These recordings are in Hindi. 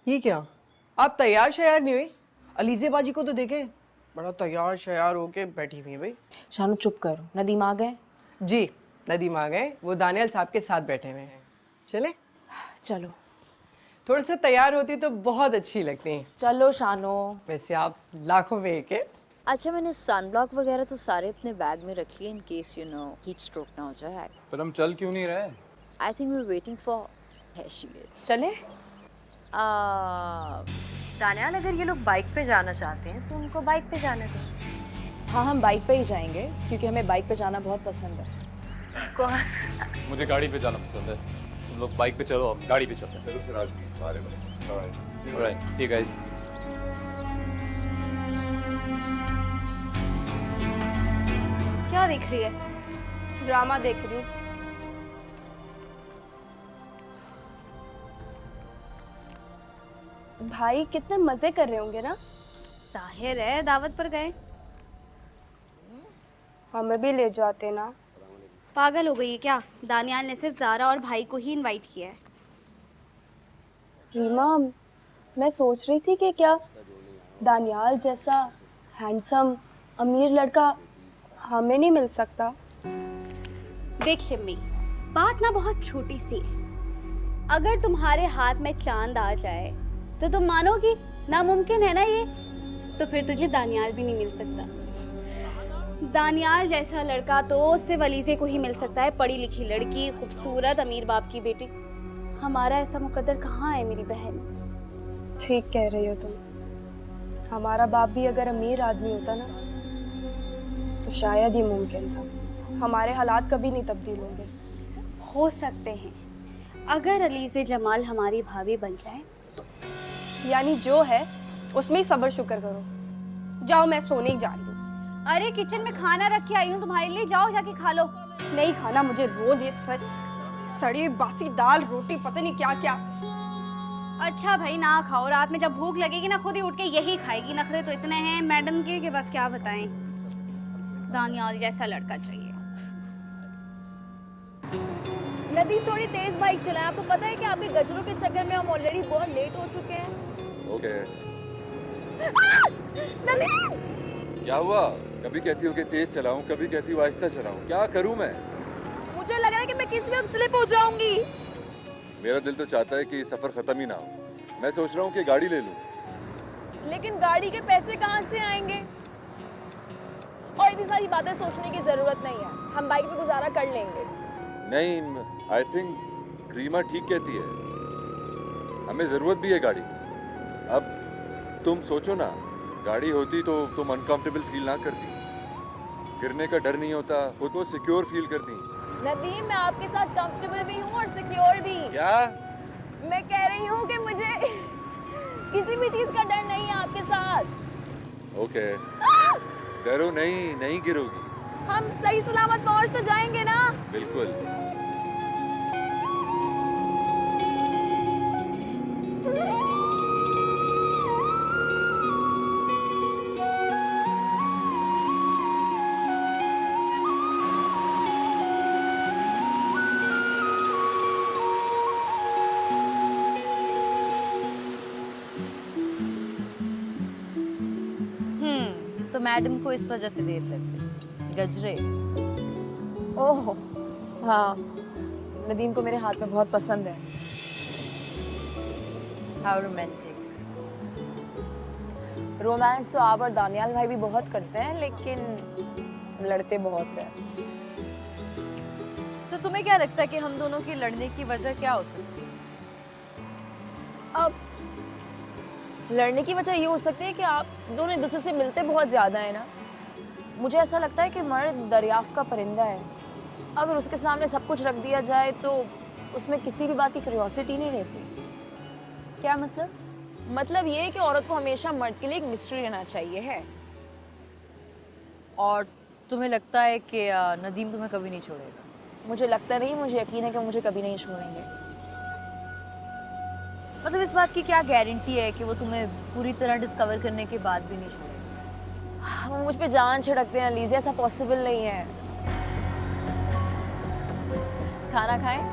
ये क्या, आप तैयार शयार नहीं हुई? अलीज़े बाजी को तो देखे, बड़ा तैयार शयार होके बैठी हुई है भाई। शानू चुप करो, नदीम आ गए? जी नदीम आ गए, वो दानियाल साहब के साथ बैठे हुए हैं। चले? चलो थोड़ा सा तैयार होती तो बहुत अच्छी लगती। चलो शानो। वैसे आप लाखों में एक है। अच्छा, मैंने सनब्लॉक वगैरह तो सारे अपने बैग में रख लिए इन केस हीट स्ट्रोक ना हो जाए। पर हम चल क्यों नहीं रहे? I think we are waiting for चले? दानियाल, अगर ये लोग बाइक पे जाना चाहते हैं तो उनको बाइक पे जाने दो। हाँ, हम बाइक पे ही जाएंगे क्योंकि हमें बाइक पे जाना बहुत पसंद है। मुझे गाड़ी पे जाना पसंद है। तुम लोग बाइक पे चलो, हम गाड़ी पे चलते हैं। चलो फिर आज बारे में। Alright, see you guys. क्या देख रही है? ड्रामा देख रही हूँ। भाई कितने मजे कर रहे होंगे ना? जाहिर है दावत पर गए। हमें भी ले जाते ना। पागल हो गई है क्या? दानियाल ने सिर्फ ज़ारा और भाई को ही इनवाइट किया है। रीमा, मैं सोच रही थी कि क्या दानियाल जैसा हैंडसम अमीर लड़का हमें नहीं मिल सकता? देख शिम्मी, बात ना बहुत छोटी सी है। अगर तुम्हारे हाथ में चांद आ जाए तो तुम मानोगी नामुमकिन है ना ये? तो फिर तुझे दानियाल भी नहीं मिल सकता। दानियाल जैसा लड़का तो सिर्फ अलीज़े को ही मिल सकता है, पढ़ी लिखी लड़की, खूबसूरत अमीर बाप की बेटी। हमारा ऐसा मुकद्दर कहाँ है मेरी बहन? ठीक कह रही हो तुम। हमारा बाप भी अगर अमीर आदमी होता ना तो शायद ही मुमकिन था। हमारे हालात कभी नहीं तब्दील होंगे। हो सकते हैं अगर अलीज़े जमाल हमारी भाभी बन जाए। यानी जो है उसमें ही सब्र शुक्र करो। जाओ, मैं सोने ही जा रही हूँ। अरे किचन में खाना रख के आई हूँ तुम्हारे लिए, जाओ जाके खा लो। नहीं खाना मुझे, रोज ये सड़ी बासी दाल रोटी पता नहीं क्या क्या। अच्छा भाई ना खाओ, रात में जब भूख लगेगी ना खुद ही उठ के यही खाएगी। नखरे तो इतने हैं मैडम के कि बस क्या बताएं। दानियाल जैसा लड़का चाहिए। नदीम थोड़ी तेज बाइक चलाएं। आपको पता है कि आपके गजरों के चक्कर में हम ऑलरेडी बहुत लेट हो चुके हैं। ओके। नदीम! क्या हुआ? कभी कहती हो कि तेज चलाऊं, कभी कहती हो आहिस्ता चलाऊं। क्या करूं मैं? मुझे लग रहा है कि मैं किसी वक्त स्लिप हो जाऊंगी। मेरा दिल तो चाहता है कि सफर खत्म ही ना हो। मैं सोच रहा हूँ कि गाड़ी ले लूं। लेकिन गाड़ी के पैसे कहाँ से आएंगे? और इतनी सारी बातें सोचने की जरूरत नहीं है, हम बाइक पे गुजारा कर लेंगे। नहीं, आई थिंक रीमा ठीक कहती है। हमें जरूरत भी है गाड़ी की। अब तुम सोचो ना, गाड़ी होती तो तुम अनकंफर्टेबल फील ना करती, गिरने का डर नहीं होता, खुद को सिक्योर फील करती। नदीम, मैं आपके साथ कंफर्टेबल भी हूँ और सिक्योर भी। क्या? मैं कह रही हूँ कि मुझे किसी भी चीज का डर नहीं है आपके साथ। ओके। डरो नहीं, नहीं गिरोगी। हम सही सलामत पहुँच तो जाएंगे ना? बिल्कुल। तो मैडम को इस वजह से देर लग गई। गजरे। ओह हाँ, नदीम को मेरे हाथ में बहुत पसंद है। How romantic. रोमांस तो आप और दानियाल भाई भी बहुत करते हैं, लेकिन लड़ते बहुत हैं। तो तुम्हें क्या लगता है कि हम दोनों की लड़ने की वजह क्या हो सकती है? अब लड़ने की वजह ये हो सकती है कि आप दोनों एक दूसरे से मिलते बहुत ज़्यादा है ना। मुझे ऐसा लगता है कि मर्द दरियाफ्त का परिंदा है। अगर उसके सामने सब कुछ रख दिया जाए तो उसमें किसी भी बात की क्यूरियोसिटी नहीं रहती। क्या मतलब? मतलब ये है कि औरत को हमेशा मर्द के लिए एक मिस्ट्री रहना चाहिए है। और तुम्हें लगता है कि नदीम तुम्हें कभी नहीं छोड़ेगा? मुझे लगता नहीं, मुझे यकीन है कि मुझे कभी नहीं छोड़ेंगे। मतलब इस बात की क्या गारंटी है कि वो तुम्हें पूरी तरह डिस्कवर करने के बाद भी नहीं छोड़ेगा? वो मुझ पे जान छिड़कते हैं लीजिए, ऐसा पॉसिबल नहीं है। खाना खाएं?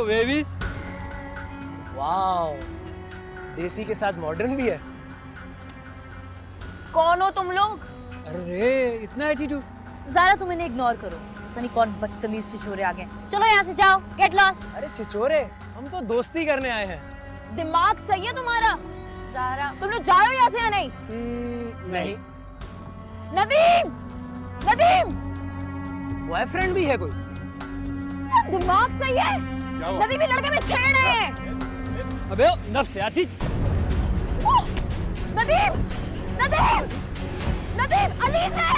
बेबीज। वाओ, देसी के साथ मॉडर्न भी है। कौन हो तुम लोग? अरे इतना एटीट्यूड। ज़ारा तुम इन्हें इग्नोर करो, पता नहीं कौन बदतमीज छिछोरे आ गए। चलो यहाँ से जाओ, गेट लॉस्ट। अरे छिछोरे, हम तो दोस्ती करने आए हैं। दिमाग सही है तुम्हारा? ज़ारा तुम लोग जा रहे हो यहाँ से या नहीं? नहीं। नदीम, नदीम, बॉयफ्रेंड भी है कोई? दिमाग सही है? नदीम ये लड़के में छेड़ है। अबे नफसियाती। नदीम, नदीम, नदीम, अली से।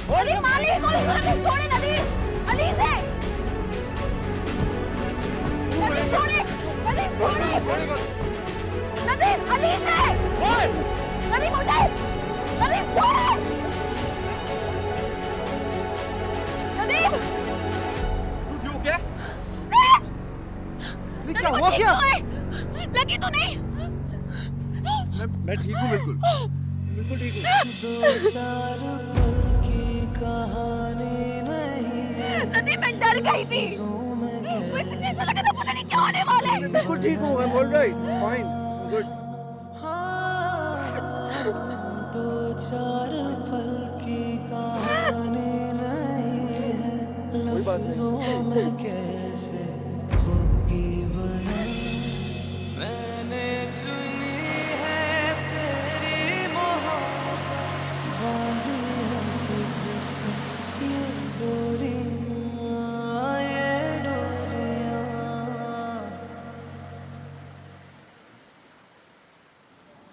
नदीम मालिक को नहीं छोड़े। नदीम, अली से। नदीम छोड़े, नदीम छोड़े। नदीम, अली से। नदीम उठे, नदीम छोड़े। नदीम, क्यों क्या? क्या हुआ क्या? लगी तो नहीं? मैं ठीक हूँ बिल्कुल। बिल्कुल ठीक हूँ। नदीम मैं डर गई थी। मुझे ऐसा लगा था पता नहीं क्या होने वाला है। बिल्कुल ठीक हूँ, I'm all right, fine, good. कोई बात नहीं।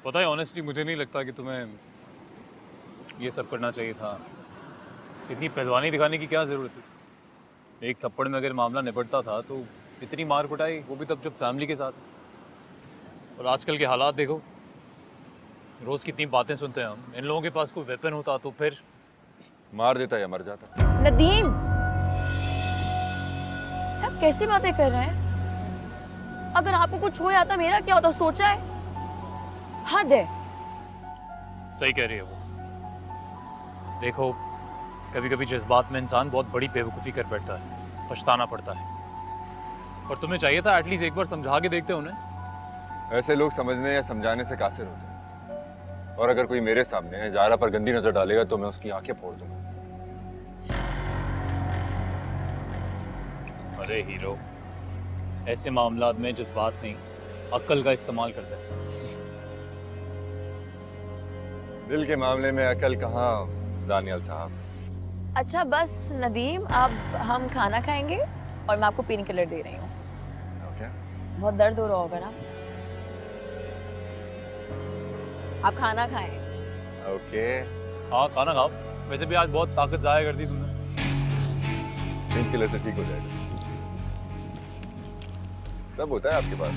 पता है ऑनेस्टली मुझे नहीं लगता कि तुम्हें ये सब करना चाहिए था। इतनी पहलवानी दिखाने की क्या ज़रूरत थी? एक थप्पड़ में अगर मामला निपटता था तो इतनी मार कुटाई, वो भी तब जब फैमिली के साथ। और आजकल के हालात देखो, रोज़ कितनी बातें सुनते हैं हम। इन लोगों के पास कोई वेपन होता तो फिर मार देता या मर जाता। नदीम, आप कैसी बातें कर रहे हैं? अगर आपको कुछ हो जाता मेरा क्या होता सोचा है? हद है। सही कह रही है वो। देखो कभी कभी जज्बात में इंसान बहुत बड़ी बेवकूफ़ी कर बैठता है, पछताना पड़ता है। और तुम्हें चाहिए था एटलीस्ट एक बार समझा के देखते उन्हें। ऐसे लोग समझने या समझाने से कासिर होते हैं। और अगर कोई मेरे सामने ज़ारा पर गंदी नजर डालेगा तो मैं उसकी आंखें फोड़ दूंगा। अरे हीरो, ऐसे मामलात में जज्बात नहीं अक्ल का इस्तेमाल करते हैं। दिल के मामले में अकल कहाँ दानियल साहब। अच्छा बस नदीम, अब हम खाना खाएंगे और मैं आपको पेन किलर दे रही हूँ। ओके। बहुत दर्द हो रहा होगा ना? आप खाना खाएं। ओके। हाँ खाना खाओ। वैसे भी आज बहुत ताकत ज़ाया कर दी तुमने। पेन किलर से ठीक हो जाएगा। सब होता है आपके पास।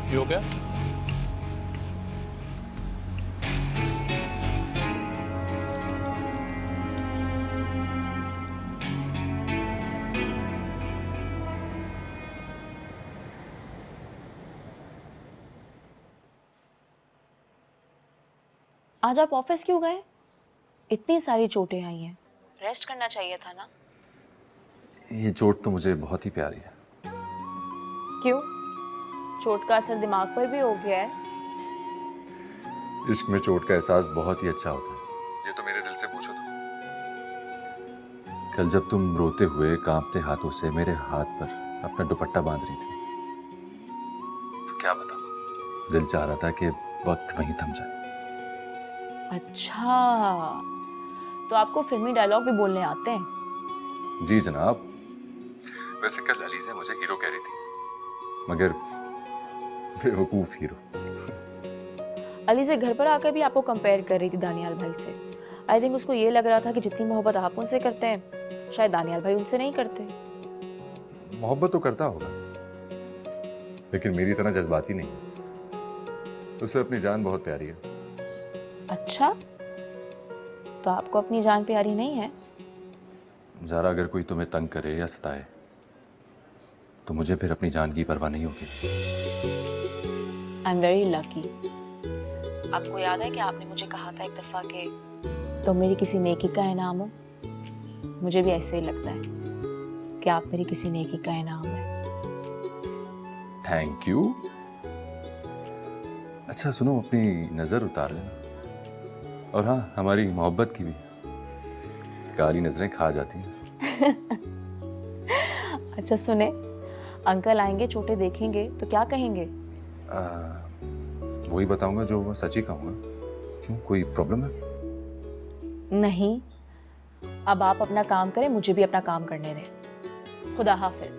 ये हो गया? आज आप ऑफिस क्यों गए? इतनी सारी चोटें आई हैं, रेस्ट करना चाहिए था ना? ये चोट तो मुझे बहुत ही प्यारी है। क्यों? चोट का असर दिमाग पर भी हो गया है? इश्क में चोट का एहसास बहुत ही अच्छा होता है। ये तो मेरे दिल से पूछो तो। कल जब तुम रोते हुए कांपते हाथों से मेरे हाथ पर अपना दुपट्टा बांध रही थी तो क्या बताऊं, दिल चाह रहा था कि वक्त वहीं थम जाए। अच्छा, तो आपको फिल्मी डायलॉग भी बोलने आते हैं? जी जनाब। वैसे कल अलीज़ा मुझे हीरो कह रही थी, मगर बेवकूफ हीरो। अली से घर पर आकर भी आपको कंपेयर कर रही थी दानियाल भाई से। आई थिंक उसको ये लग रहा था कि जितनी मोहब्बत आप उनसे करते हैं शायद दानियाल भाई उनसे नहीं करते। मोहब्बत तो करता होगा, लेकिन मेरी तरह जज्बाती नहीं है। उसे अपनी जान बहुत प्यारी है। अच्छा, तो आपको अपनी जान प्यारी नहीं है? ज़ारा, अगर कोई तुम्हें तंग करे या सताए तो मुझे फिर अपनी जान की परवाह नहीं होगी। I am very lucky. आपको याद है कि आपने मुझे कहा था एक दफा कि तुम मेरी किसी नेकी का इनाम हो। मुझे भी ऐसे ही लगता है कि आप मेरी किसी नेकी का इनाम है। Thank you. अच्छा सुनो, अपनी नजर उतार लेना। और हाँ, हमारी मोहब्बत की भी काली नजरें खा जाती हैं। अच्छा सुने, अंकल आएंगे, छोटे देखेंगे तो क्या कहेंगे? वही बताऊंगा जो वो सच ही कहूंगा। क्यों, कोई प्रॉब्लम है? नहीं, अब आप अपना काम करें, मुझे भी अपना काम करने दें। खुदा हाफिज।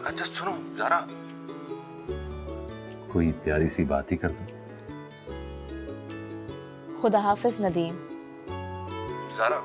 अच्छा सुनो ज़ारा, कोई प्यारी सी बात ही कर दो। खुदा हाफिज नदीम। ज़ारा,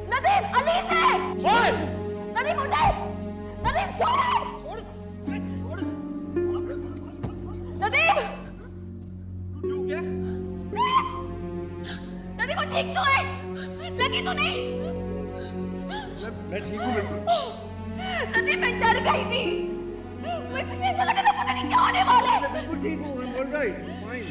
नदीम, अली से! नदीम उठे! नदीम छोड़े! नदीम! नदीम, वो ठीक तो है? लगी तो नहीं? मैं ठीक हूँ बिल्कुल। नदीम, मैं डर गई थी। मुझे ऐसा लगा था पता नहीं क्या होने वाला है। मैं बिल्कुल ठीक हूँ, I'm all right, fine।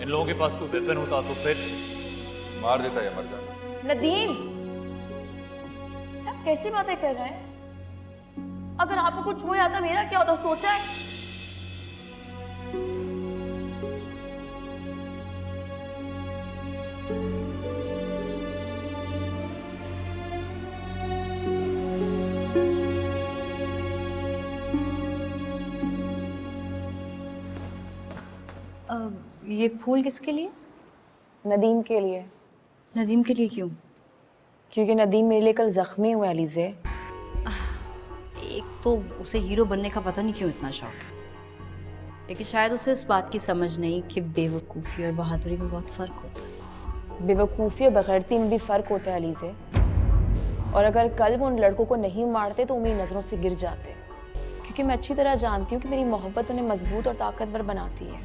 इन लोगों के पास कोई वेपन होता तो फिर मार देता है मर जाता। नदीम, आप कैसी बातें कर रहे हैं? अगर आपको कुछ हो जाता मेरा क्या होता, सोचा है? ये फूल किसके लिए? नदीम के लिए। नदीम के लिए क्यों? क्योंकि नदीम मेरे लिए कल जख्मी हुआ अलीज़े। एक तो उसे हीरो बनने का पता नहीं क्यों इतना शौक है, लेकिन शायद उसे इस बात की समझ नहीं कि बेवकूफ़ी और बहादुरी में बहुत फ़र्क होता है। बेवकूफ़ी और बगैरती में भी फ़र्क होता है अलीज़े। और अगर कल वो उन लड़कों को नहीं मारते तो वो मेरी नज़रों से गिर जाते, क्योंकि मैं अच्छी तरह जानती हूँ कि मेरी मोहब्बत उन्हें मजबूत और ताकतवर बनाती है।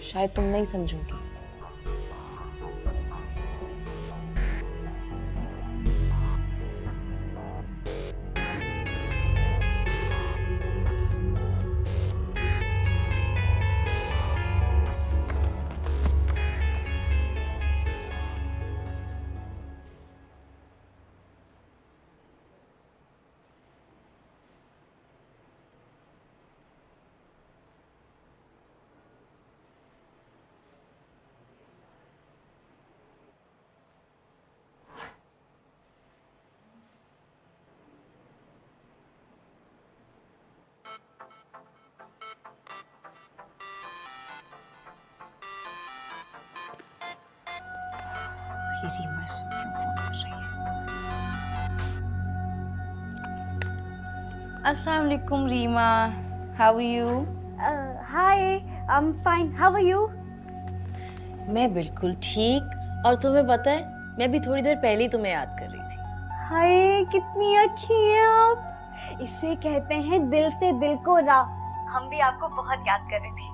शायद तुम नहीं समझोगी। ये रीमा इसमें क्यों फोन कर रही है? अस्सलाम वालेकुम Reema, how are you? Hi, I am fine, how are you? मैं बिल्कुल ठीक। और तुम्हें पता है, मैं भी थोड़ी देर पहले ही तुम्हें याद कर रही थी। हाय, कितनी अच्छी हैं आप। इसे कहते हैं दिल से दिल को राह। हम भी आपको बहुत याद कर रहे थे।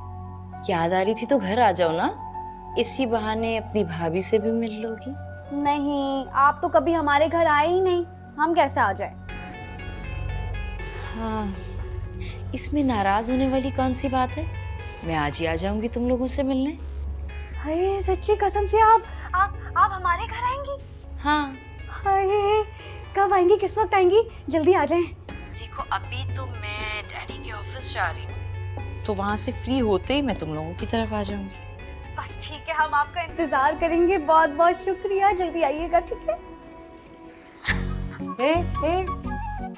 याद आ रही थी तो घर आ जाओ ना, इसी बहाने अपनी भाभी से भी मिल लोगी। नहीं, आप तो कभी हमारे घर आए ही नहीं, हम कैसे आ जाए? हाँ, इसमें नाराज होने वाली कौन सी बात है? मैं आज ही आ जाऊंगी तुम लोगों से मिलने। हाय, सच्ची कसम से आप हमारे घर आएंगी? हाँ। हाय, कब आएंगी, किस वक्त आएंगी? जल्दी आ जाएं। देखो, अभी तो मैं डैडी के ऑफिस जा रही हूँ, तो वहाँ से फ्री होते ही मैं तुम लोगों की तरफ आ जाऊंगी। बस ठीक है, हम आपका इंतजार करेंगे। बहुत बहुत शुक्रिया, जल्दी आइएगा, ठीक है? ए,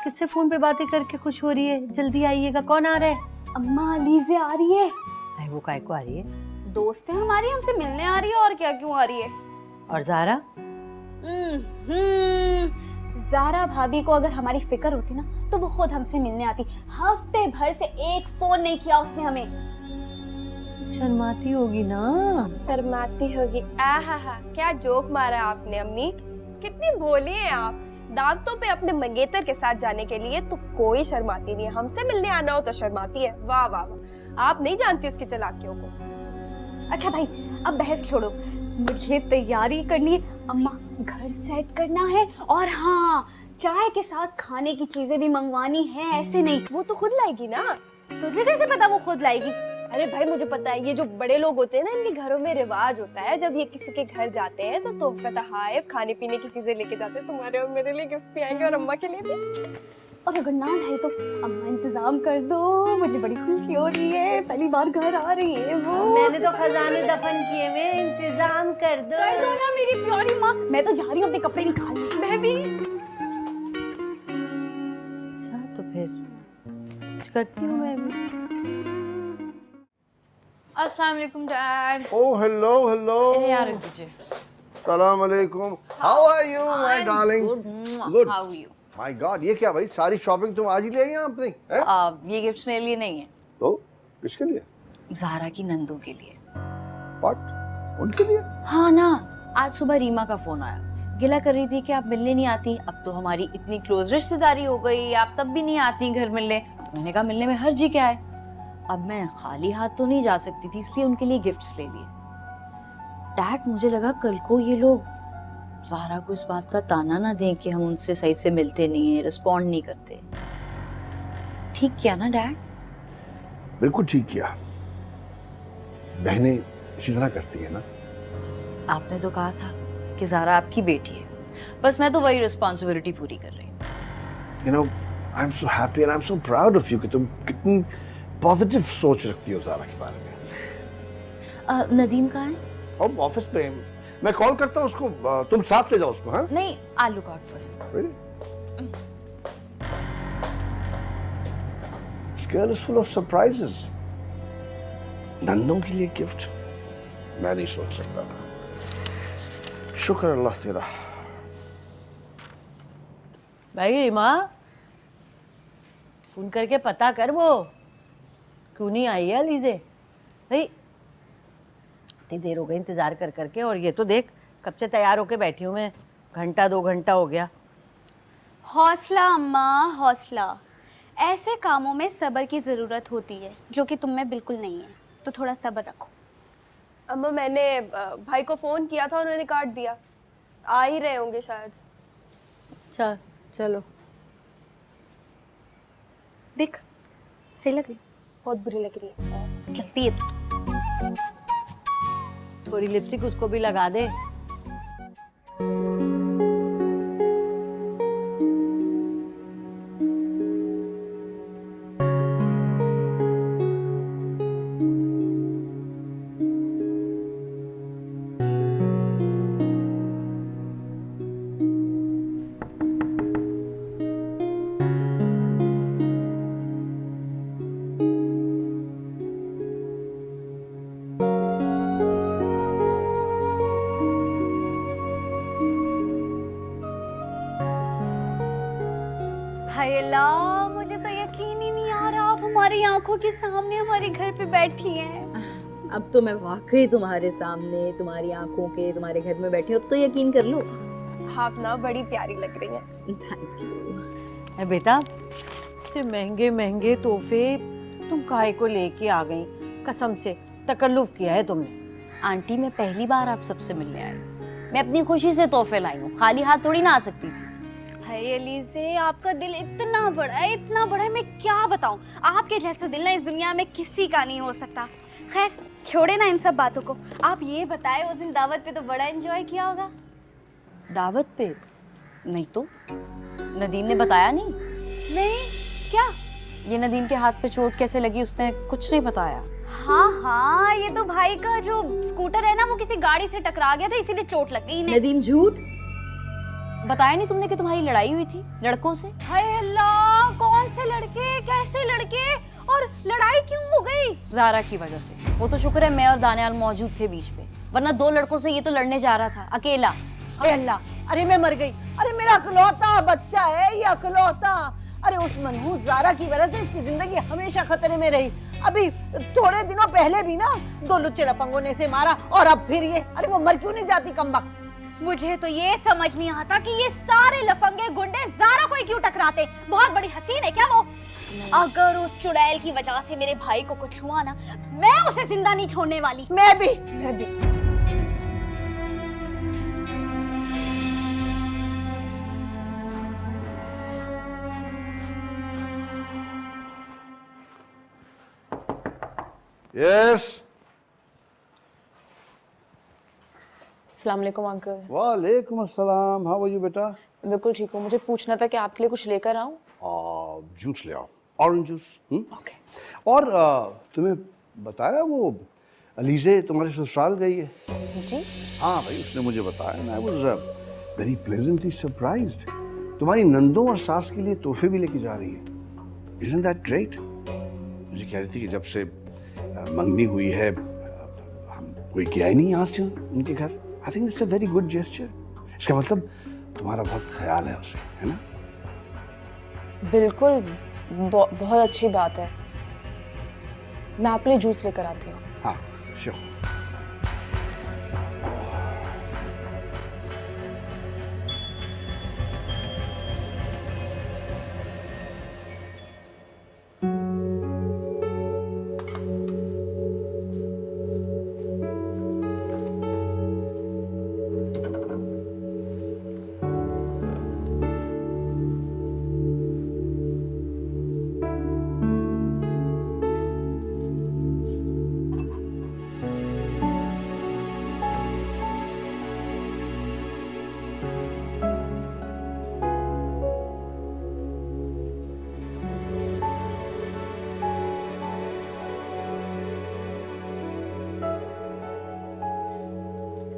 किससे फोन पे बातें करके खुश हो रही है? जल्दी आइएगा, कौन आ रहा है? अम्मा लीजे आ रही है। भाई वो काय को आ रही है? दोस्त है हमारी, हमसे मिलने आ रही है, और क्या क्यों आ रही है? और ज़ारा? ज़ारा भाभी को अगर हमारी फिक्र होती ना तो वो खुद हमसे मिलने आती। हफ्ते भर से एक फोन नहीं किया उसने हमें। शर्माती होगी ना? शर्माती होगी। आहा, क्या जोक मारा आपने अम्मी, कितनी भोली हैं आप। दावतों पे अपने मंगेतर के साथ जाने के लिए तो कोई शर्माती नहीं है, हमसे मिलने आना हो तो शर्माती है। वाह वाह वाह, आप नहीं जानती उसकी चालाकियों को। अच्छा भाई अब बहस छोड़ो, मुझे तैयारी करनी है। अम्मा घर सेट करना है, और हाँ चाय के साथ खाने की चीजें भी मंगवानी है। ऐसे नहीं, वो तो खुद लाएगी ना। तुझे कैसे पता वो खुद लाएगी? अरे भाई मुझे पता है, ये जो बड़े लोग होते हैं ना, इनके घरों में रिवाज होता है, जब ये किसी के घर जाते हैं तो तोहफे तोहफे खाने पीने की चीजें लेके जाते हैं। तुम्हारे और मेरे लिए गिफ्ट भी आएंगे, और अम्मा के लिए भी। और अगर ना लाए तो अम्मा इंतजाम कर दो, मुझे बड़ी खुशी हो रही है, पहली बार घर आ रही है वो। मैंने तो खजाने दफन किए, मैं इंतजाम कर दो ना मेरी प्यारी माँ। मैं तो जा रही हूँ अपने कपड़े निकालने। मैं भी। अच्छा तो फिर कुछ करती हूँ मैं भी। अस्सलाम वालेकुम डैड। Oh, hello, hello. यार रख दीजिए। Salam alaikum. How are you, my darling? Good. How are you? My God, ये क्या भाई, सारी शॉपिंग तुम आज ही ले आई हैं अपनी? हैं? ये गिफ्ट्स मेरे लिए नहीं है, तो किसके लिए? ज़ारा की नंदू के लिए। What? उनके लिए? हाँ ना, आज सुबह रीमा का फोन आया, गिला कर रही थी कि आप मिलने नहीं आती। अब तो हमारी इतनी क्लोज रिश्तेदारी हो गई, आप तब भी नहीं आती घर मिलने। तो मैंने कहा मिलने में हर्ज ही क्या है। अब मैं खाली हाथ तो नहीं जा सकती थी, इसलिए उनके लिए गिफ्ट्स ले लिए। डैड मुझे लगा कल को ये लोग ज़ारा को इस बात का ताना ना दें कि हम उनसे सही से मिलते नहीं है, रिस्पॉन्ड नहीं करते। ठीक किया ना डैड? बिल्कुल ठीक किया। बहनें इसी तरह करती है ना। आपने तो कहा था कि ज़ारा आपकी बेटी है, बस मैं तो वही रिस्पॉन्सिबिलिटी पूरी कर रही हूँ। You know, I'm so happy and I'm so proud of you कि तुम कितनी पॉजिटिव सोच रखती हो ज़ारा के बारे में। नदीम कहाँ है? और ऑफिस पे मैं कॉल करता हूँ उसको, तुम साथ ले जाओ उसको। हाँ नहीं, आलू काट पर। Really? This girl is full of surprises. नंदों के लिए गिफ्ट मैं नहीं सोच सकता था। शुक्र अल्लाह तेरा। भाई रीमा, फोन करके पता कर वो क्यों नहीं आई है लीजे। भाई इतनी देर हो गई इंतजार कर करके, और ये तो देख कब से तैयार होके बैठी हूँ मैं, घंटा 2 घंटा हो गया। हौसला अम्मा हौसला, ऐसे कामों में सब्र की जरूरत होती है, जो कि तुम में बिल्कुल नहीं है, तो थोड़ा सब्र रखो। अम्मा मैंने भाई को फोन किया था, उन्होंने काट दिया, आ ही रहे होंगे शायद। अच्छा चलो। देख सही लग रही? बहुत बुरी लग रही है। चलती है थोड़ी लिपस्टिक उसको भी लगा दे। हाय अल्लाह, मुझे तो यकीन ही नहीं आ रहा आप हमारी आंखों के सामने हमारे घर पे बैठी हैं। अब तो मैं वाकई तुम्हारे सामने, तुम्हारी आंखों के, तुम्हारे घर में बैठी हूँ, अब तो यकीन कर लो। आप ना बड़ी प्यारी लग रही हैं। Thank you. बेटा इतने महंगे महंगे तोहफे तुम काहे को लेके आ गई? कसम से तकल्लुफ किया है तुमने। आंटी मैं पहली बार आप सबसे मिलने आई हूँ, मैं अपनी खुशी से तोहफे लाई हूँ, खाली हाथ थोड़ी ना आ सकती थी। हाय अलीज़े, आपका दिल इतना बड़ा है, इतना बड़ा है, मैं क्या बताऊं। आपके जैसा दिल ना इस दुनिया में किसी का नहीं हो सकता। खैर छोड़े ना इन सब बातों को, आप ये बताएं उस दिन दावत पे तो बड़ा एंजॉय किया होगा। दावत पे? नहीं तो नदीम ने बताया नहीं। नहीं क्या? ये नदीम के हाथ पे चोट कैसे लगी उसने कुछ नहीं बताया। हाँ हाँ, ये तो भाई का जो स्कूटर है ना, वो किसी गाड़ी से टकरा गया था, इसीलिए चोट लग गई। नदीम झूठ। बताया नहीं तुमने कि तुम्हारी लड़ाई हुई थी लड़कों से? हाय अल्लाह, कौन से लड़के, कैसे लड़के, और लड़ाई क्यों हो गई? ज़ारा की वजह से। वो तो शुक्र है मैं और दानियाल मौजूद थे बीच में, वरना 2 लड़कों से ये तो लड़ने जा रहा था अकेला। हाय अल्लाह, अरे मैं मर गई। अरे मेरा अकलौता बच्चा है ये, अकलौता। अरे उस मनहूस ज़ारा की वजह से इसकी जिंदगी हमेशा खतरे में रही। अभी थोड़े दिनों पहले भी ना 2 लुच्चे लफंगों ने इसे मारा, और अब फिर ये। अरे वो मर क्यों नहीं जाती कमबख्त? मुझे तो ये समझ नहीं आता कि ये सारे लफंगे गुंडे ज़ारा को ही क्यों टकराते। बहुत बड़ी हसीन है क्या वो? अगर उस चुड़ैल की वजह से मेरे भाई को कुछ हुआ ना, मैं उसे जिंदा नहीं छोड़ने वाली। मैं भी। यस। अस्सलाम वालेकुम अंकल। वालेकुम अस्सलाम। हाउ आर यू बेटा? बिल्कुल ठीक हूँ। मुझे पूछना था कि आपके लिए कुछ लेकर आऊँ? जूस ले आओ, ऑरेंज जूस। ओके। और तुम्हें बताया वो अलीजे तुम्हारे ससुराल गई है? जी हाँ भाई, उसने मुझे बताया। I was very pleasantly surprised. तुम्हारी नंदों और सास के लिए तोहफे भी लेके जा रही है। Isn't that great? मुझे कह रही थी कि जब से मंगनी हुई है हम कोई गया ही नहीं यहाँ से उनके घर। I think it's a very good gesture. इसका मतलब तुम्हारा बहुत ख्याल है उसे, है ना? बिल्कुल, बहुत अच्छी बात है। मैं आपके लिए जूस लेकर आती हूँ। हाँ श्योर।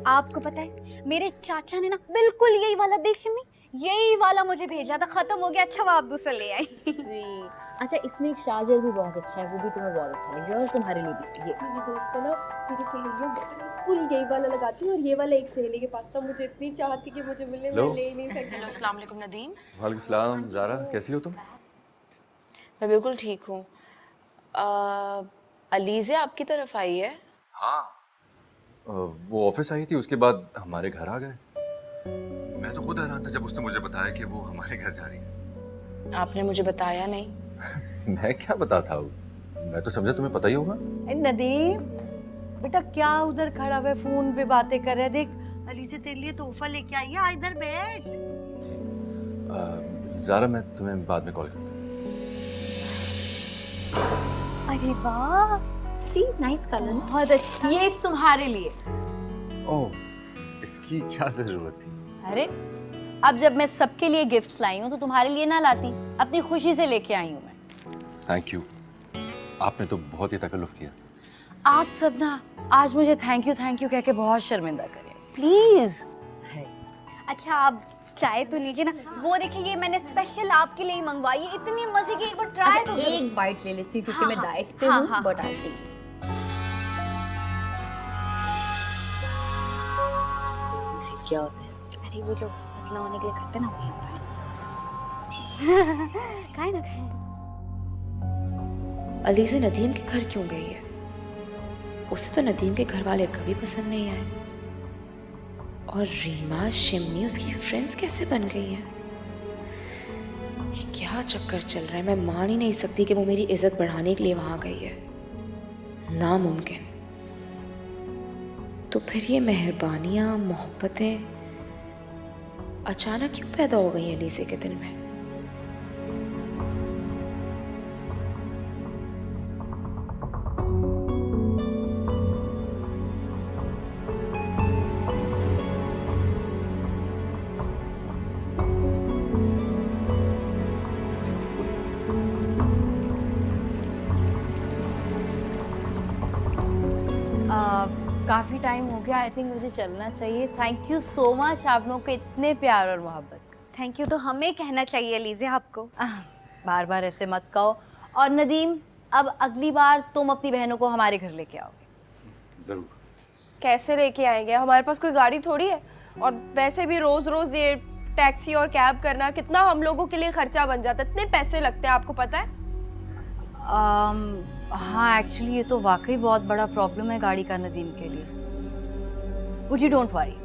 आपको पता है मेरे चाचा ने ना बिल्कुल यही वाला, देखिए यही वाला मुझे भेजा था। खत्म हो गया, अच्छा वो आप दूसरा ले आई। अच्छा, इसमें एक शार्जर भी बहुत अच्छा है, वो भी तुम्हें बहुत अच्छा लगेगा, और तुम्हारे लिए भी ये। मेरी दोस्त है ना, मेरी सहेलियाँ बिल्कुल यही वाला लगाती हूँ, और ये वाला एक सहेली के पास था। मुझे इतनी चाहती कि मुझे मिले, मैं ले ही नहीं सकती। हेलो, अस्सलाम वालेकुम नदीम। वालेकुम सलाम। ज़ारा कैसी हो तुम? मैं बिल्कुल ठीक हूँ। अलीज़े आपकी तरफ आई है? हाँ, वो ऑफिस आई थी, उसके बाद हमारे घर आ गए। मैं तो खुद हैरान था जब उसने मुझे बताया कि वो हमारे घर जा रही है। आपने मुझे बताया नहीं। मैं क्या बताता हूँ, मैं तो समझा तुम्हें पता ही होगा। नदीम बेटा, क्या उधर खड़ा हुआ फोन पे बातें कर रहा है? देख, अलीज़े तेरे लिए तोहफा लेके आई है, आ इधर बैठ। ज़ारा मैं तुम्हें बाद में कॉल करता हूँ। अरे वाह, सी नाइस कलर, बहुत अच्छा। ये तुम्हारे लिए। ओह, इसकी क्या जरूरत थी? अरे अब जब मैं सबके लिए गिफ्ट्स लाई हूँ तो तुम्हारे लिए ना लाती? अपनी खुशी से लेके आई हूँ मैं। थैंक यू, आपने तो बहुत ही तकल्लुफ़ किया। आप सब ना आज मुझे थैंक यू कह के बहुत शर्मिंदा करें, प्लीज। अच्छा, आप चाय तो लीजिए ना। वो देखिए, ये मैंने स्पेशल आपके लिए ही मंगवाई है, इतनी मजे की, एक बार ट्राई तो करो। एक बाइट ले लेती हूँ क्योंकि हाँ, मैं हाँ, डाइट पे हाँ, हूँ, हाँ, बट आई टेस्ट। क्या होता है? अरे वो जो पतला होने के लिए करते ना, वही होता है। खाए ना खाए। अलीज़े नदीम के घर क्यों गई है? उसे तो नदीम के घर वाले कभी पसंद नहीं आए। और रीमा, शिमनी उसकी फ्रेंड्स कैसे बन गई हैं? ये क्या चक्कर चल रहा है? मैं मान ही नहीं सकती कि वो मेरी इज्जत बढ़ाने के लिए वहां गई है। नामुमकिन। तो फिर ये मेहरबानियां, मोहब्बतें अचानक क्यों पैदा हो गई अलीज़े के दिल में? काफ़ी टाइम हो गया, आई थिंक मुझे चलना चाहिए। थैंक यू सो मच आप लोगों के इतने प्यार और मोहब्बत का। थैंक यू तो हमें कहना चाहिए लीजिए आपको। बार बार ऐसे मत कहो। और नदीम, अब अगली बार तुम अपनी बहनों को हमारे घर लेके आओगे। जरूर। कैसे लेके आएंगे, हमारे पास कोई गाड़ी थोड़ी है। और वैसे भी रोज रोज ये टैक्सी और कैब करना कितना हम लोगों के लिए खर्चा बन जाता है, इतने पैसे लगते हैं, आपको पता है? हाँ, एक्चुअली ये तो वाकई बहुत बड़ा प्रॉब्लम है गाड़ी का नदीम के लिए। बट यू डोंट वरी,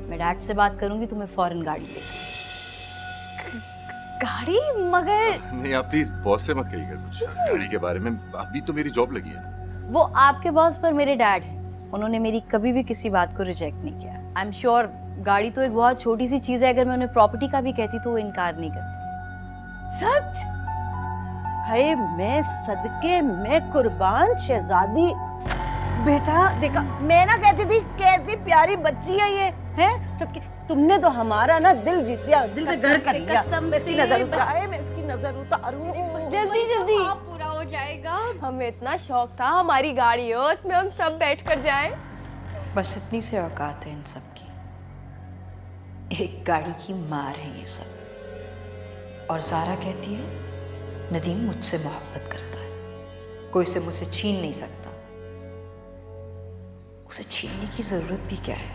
मैं डैड से बात करूंगी, तुम्हें फौरन गाड़ी देगी। गाड़ी? मगर नहीं, आप प्लीज बॉस से मत कहिएगा कुछ गाड़ी के बारे में, अभी तो मेरी जॉब लगी है ना। वो आपके बॉस पर मेरे डैड हैं, उन्होंने मेरी कभी भी किसी बात को रिजेक्ट नहीं किया। आई एम श्योर गाड़ी तो एक बहुत छोटी सी चीज़ है, अगर मैं उन्हें प्रॉपर्टी का भी कहती तो वो इनकार नहीं करते। सच? हाय मैं सदके में कुर्बान शहजादी। बेटा देखा, मैं ना कहती थी कैसी प्यारी बच्ची है ये, हैं? सदके तुमने तो हमारा ना दिल जीत लिया, दिल में घर कर लिया। मैं इसकी नजर उतारे, मैं इसकी नजर उतारूं। जल्दी जल्दी पूरा हो जाएगा। हमें इतना शौक था हमारी गाड़ी हो, उसमें हम सब बैठ कर जाएं। बस इतनी से औकात है इन सब की। एक गाड़ी की मार है ये सब। और सारा कहती है नदीम मुझसे मोहब्बत करता है, कोई उसे मुझसे छीन नहीं सकता। उसे छीनने की जरूरत भी क्या है,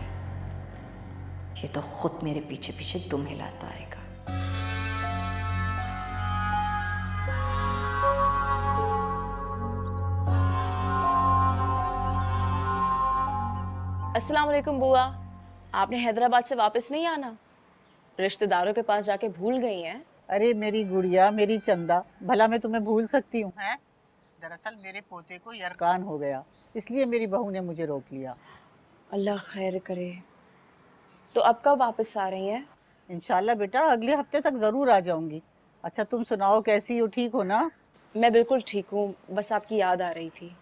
ये तो खुद मेरे पीछे पीछे दुम हिलाता आएगा। अस्सलाम वालेकुम बुआ, आपने हैदराबाद से वापस नहीं आना? रिश्तेदारों के पास जाके भूल गई हैं? अरे मेरी गुड़िया, मेरी चंदा, भला मैं तुम्हें भूल सकती हूँ हैं? दरअसल मेरे पोते को यरकान हो गया, इसलिए मेरी बहू ने मुझे रोक लिया। अल्लाह खैर करे। तो अब कब वापस आ रही हैं? इंशाल्लाह बेटा अगले हफ्ते तक ज़रूर आ जाऊंगी। अच्छा तुम सुनाओ, कैसी हो, ठीक हो ना? मैं बिल्कुल ठीक हूँ, बस आपकी याद आ रही थी।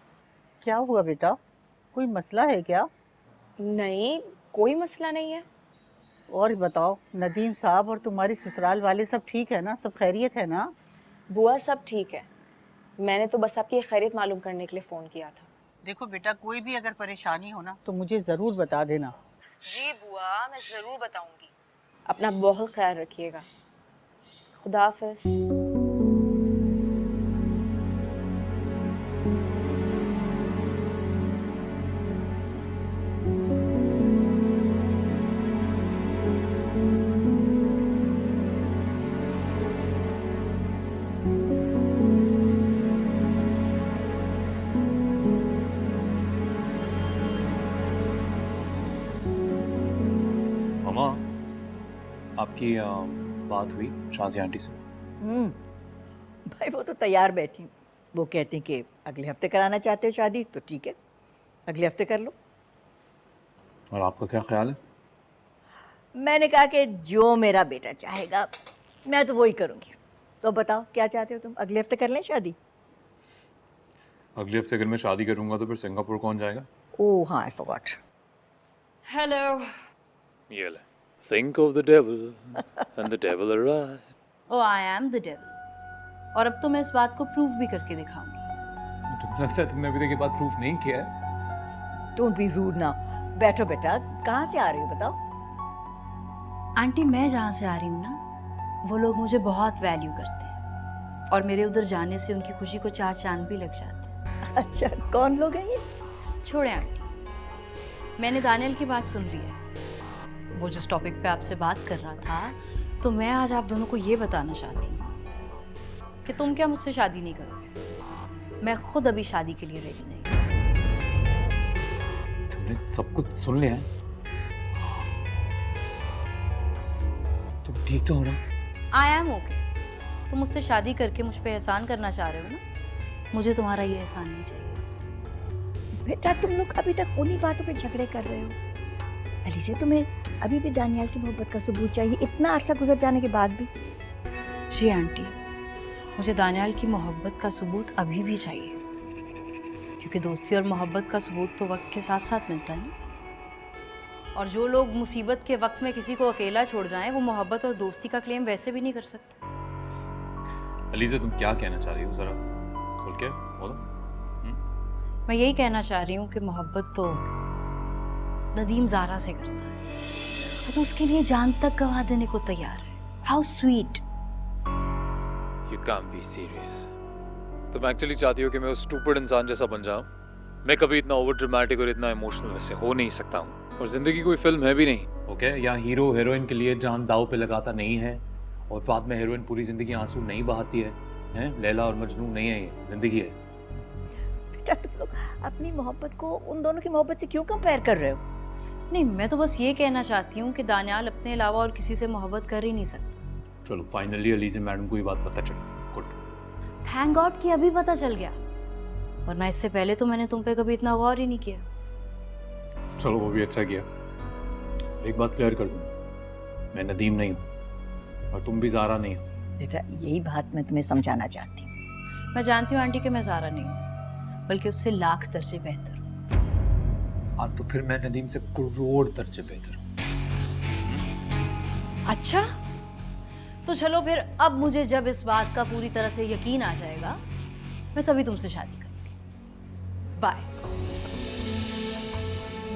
क्या हुआ बेटा, कोई मसला है क्या? नहीं, कोई मसला नहीं है। और बताओ, नदीम साहब और तुम्हारी ससुराल वाले सब ठीक है ना, सब खैरियत है ना? बुआ सब ठीक है, मैंने तो बस आपकी खैरियत मालूम करने के लिए फ़ोन किया था। देखो बेटा, कोई भी अगर परेशानी हो ना तो मुझे ज़रूर बता देना। जी बुआ, मैं ज़रूर बताऊंगी। अपना बहुत ख्याल रखिएगा। खुदा हाफिज़। मामा, आपकी बात हुई शाजी आंटी से? भाई वो तो तैयार बैठी, वो कहती कि अगले हफ्ते कराना चाहते हो शादी तो ठीक है, अगले हफ्ते कर लो। और आपका क्या ख्याल है? मैंने कहा कि जो मेरा बेटा चाहेगा मैं तो वही करूँगी। तो बताओ क्या चाहते हो तुम, अगले हफ्ते कर लें शादी? अगले हफ्ते अगर मैं शादी करूंगा तो फिर सिंगापुर कौन जाएगा? ओह हाँ, आई फॉरगॉट। हेलो। ये ले, think of the devil and the devil arrived. Oh, I am the devil। और अब तो मैं इस बात को प्रूव भी करके दिखाऊंगी। तुम्हें लगता है तुमने अभी तक ये बात प्रूफ नहीं किया है? डोंट बी रूड ना। बैठो बेटा, कहाँ से आ रही हो बताओ? आंटी, मैं जहाँ से आ रही हूँ ना, वो लोग मुझे बहुत वैल्यू करते हैं और मेरे उधर जाने से उनकी खुशी को 4 चांद भी लग जाते हैं। अच्छा, कौन लोग हैं ये? छोड़े आंटी, मैंने दानियल की बात सुन ली है। वो जिस टॉपिक पे आपसे बात कर रहा था, तो मैं आज आप दोनों को ये बताना चाहती हूँ कि तुम क्या मुझसे शादी नहीं करोगे? मैं खुद अभी शादी के लिए रेडी नहीं। तुमने सब कुछ सुन लिया है? तुम ठीक तो हो ना? I am okay. तुम मुझसे शादी करके मुझ पे एहसान करना चाह रहे हो ना? मुझे तुम्हारा ये एहसान नहीं चाहिए। बेटा तुम लोग अभी तक उन्हीं बातों पे झगड़े कर रहे हो। अलीज़े, तुम्हें अभी भी दानियाल की मोहब्बत का सबूत चाहिए, इतना अरसा गुजर जाने के बाद भी? जी आंटी, मुझे दानियाल की मोहब्बत का सबूत अभी भी चाहिए, क्योंकि दोस्ती और मोहब्बत का सबूत तो वक्त के साथ साथ मिलता है ना। और जो लोग मुसीबत के वक्त में किसी को अकेला छोड़ जाएं, वो मोहब्बत और दोस्ती का क्लेम वैसे भी नहीं कर सकते। अलीज़ा, तुम क्या कहना चाह रही हो, जरा खुल के बोलो। मैं यही कहना चाह रही हूँ कि मोहब्बत तो नदीम जारा से करता है, तो उसके लिए जान तक गवा देने को तैयार है। How sweet. You can't be serious. तुम एक्चुअली चाहती हो कि मैं उस स्टूपिड इंसान जैसा बन जाऊं? मैं कभी इतना ओवर ड्रामेटिक और इतना इमोशनल वैसे हो नहीं सकता हूं। और जिंदगी कोई फिल्म है भी नहीं, ओके? यहाँ हीरो हीरोइन के लिए जान दांव पे लगाता नहीं है, और बाद में हीरोइन पूरी जिंदगी आंसू नहीं बहाती है, हैं? लैला और मजनू नहीं है, ये जिंदगी है। बेटा तुम लोग अपनी मोहब्बत को उन दोनों की मोहब्बत से क्यों कंपेयर कर रहे हो? नहीं, मैं तो बस ये कहना चाहती हूँ कि दानियाल अपने अलावा और किसी से मोहब्बत कर ही नहीं सकता। चलो फाइनली अलीज़ा मैडम को ये बात पता चली। गुड। थैंक गॉड कि अभी पता चल गया, वरना इससे पहले तो मैंने तुम पे कभी इतना गौर ही नहीं किया। चलो वो भी अच्छा किया। एक बात क्लियर कर दूं, मैं नदीम नहीं हूँ और तुम भी ज़ारा नहीं हो। बेटा यही बात मैं तुम्हें समझाना चाहती हूँ। मैं जानती हूँ आंटी कि मैं ज़ारा नहीं हूँ, बल्कि उससे लाख दर्जे बेहतर हूँ। हाँ तो फिर मैं नदीम से करोड़ दर्जे बेहतर हूँ। अच्छा, तो चलो फिर अब मुझे जब इस बात का पूरी तरह से यकीन आ जाएगा, मैं तभी तुमसे शादी करूंगी। बाय।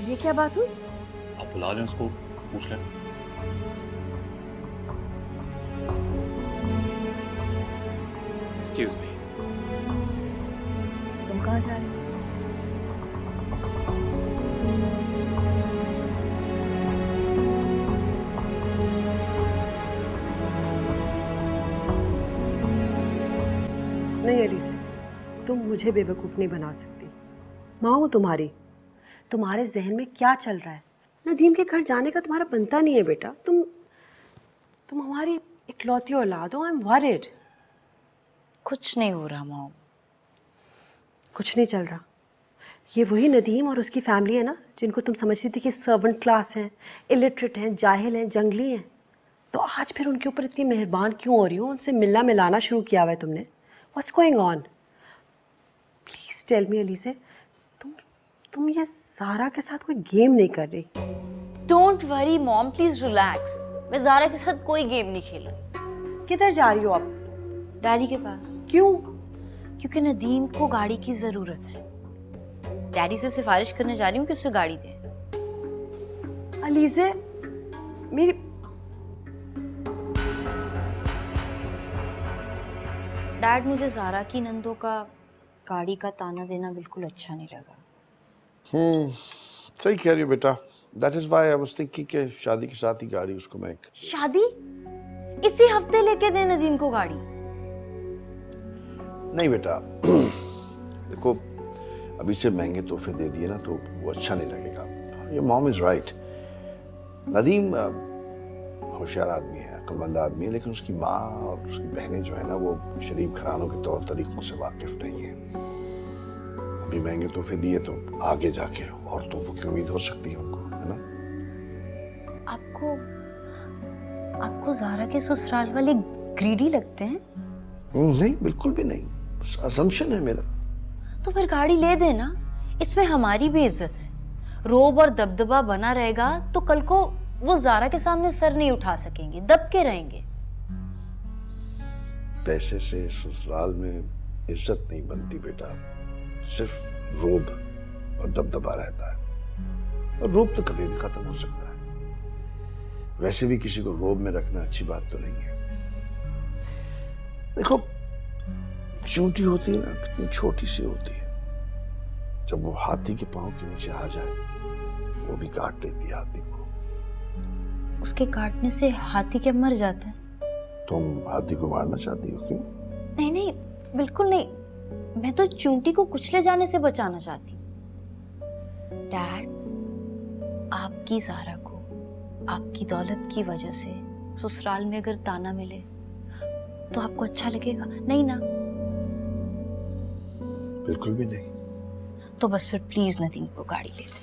ये क्या बात हुई? आप बुला लें उसको, पूछ लें। एक्सक्यूज मी, तुम कहाँ जा रहे हो? नहीं अलीज़ा, तुम मुझे बेवकूफ़ नहीं बना सकती। माँ वो तुम्हारे जहन में क्या चल रहा है? नदीम के घर जाने का तुम्हारा बनता नहीं है बेटा। तुम हमारी इकलौती औलाद हो। I am worried. कुछ नहीं हो रहा मॉम। कुछ नहीं चल रहा। ये वही नदीम और उसकी फैमिली है ना, जिनको तुम समझती थी कि सर्वेंट क्लास हैं, इलिटरेट हैं, जाहिल हैं, जंगली हैं। तो आज फिर उनके ऊपर इतनी मेहरबान क्यों हो रही हो? उनसे मिलना मिलाना शुरू किया हुआ है तुमने। What's going on? Please tell me Aliza, तुम ये ज़ारा के साथ कोई गेम नहीं कर रही? Don't worry mom, please relax. मैं ज़ारा के साथ कोई गेम नहीं खेल रही। किधर जा रही हो आप? डैडी के पास। क्यों? क्योंकि नदीम को गाड़ी की जरूरत है। डैडी से सिफारिश करने जा रही हूँ कि उसे गाड़ी दे। अलीज़ा, मेरी डैड, मुझे ज़ारा की नंदों का गाड़ी का ताना देना बिल्कुल अच्छा नहीं लगा। सही कह रही हो बेटा। That is why I was thinking कि शादी के साथ ही गाड़ी उसको मैं शादी इसी हफ्ते लेके दे नदीम को गाड़ी। नहीं बेटा देखो, अभी से महंगे तोहफे दे दिए ना तो वो अच्छा नहीं लगेगा। ये मॉम इज राइट। नदीम होशियार आदमी है, अक्लमंद आदमी है, लेकिन उसकी माँ और उसकी बहनें जो है ना वो शरीफ घरानों के तौर तरीकों से वाकिफ नहीं है। अभी महंगे तोहफे दिए तो आगे जाके और तोहफों की उम्मीद हो सकती है उनको, है ना? आपको ज़ारा के ससुराल वाले ग्रीडी लगते हैं? नहीं, बिल्कुल भी नहीं, बस असम्पशन है मेरा। तो फिर गाड़ी ले देना, इसमें हमारी भी इज्जत है। रोब और दबदबा बना रहेगा तो कल को वो ज़ारा के सामने सर नहीं उठा सकेंगे, दब के रहेंगे। पैसे से ससुराल में इज्जत नहीं बनती बेटा, सिर्फ रोब और दबदबा रहता है। और रोब तो कभी भी खत्म हो सकता है। वैसे भी किसी को रोब में रखना अच्छी बात तो नहीं है। देखो, चूंटी होती है ना, कितनी छोटी सी होती है, जब वो हाथी के पांव के नीचे आ जाए वो भी काट लेती है हाथी को। उसके काटने से हाथी क्या मर जाता है? तुम हाथी को मारना चाहती हो क्यों? नहीं नहीं, बिल्कुल नहीं। मैं तो चूंटी को कुचले जाने से बचाना चाहती हूँ। डैड, आपकी ज़ारा को आपकी दौलत की वजह से ससुराल में अगर ताना मिले तो आपको अच्छा लगेगा? नहीं ना? बिल्कुल भी नहीं। तो बस फिर प्लीज नदीम को गाड़ी ले दे।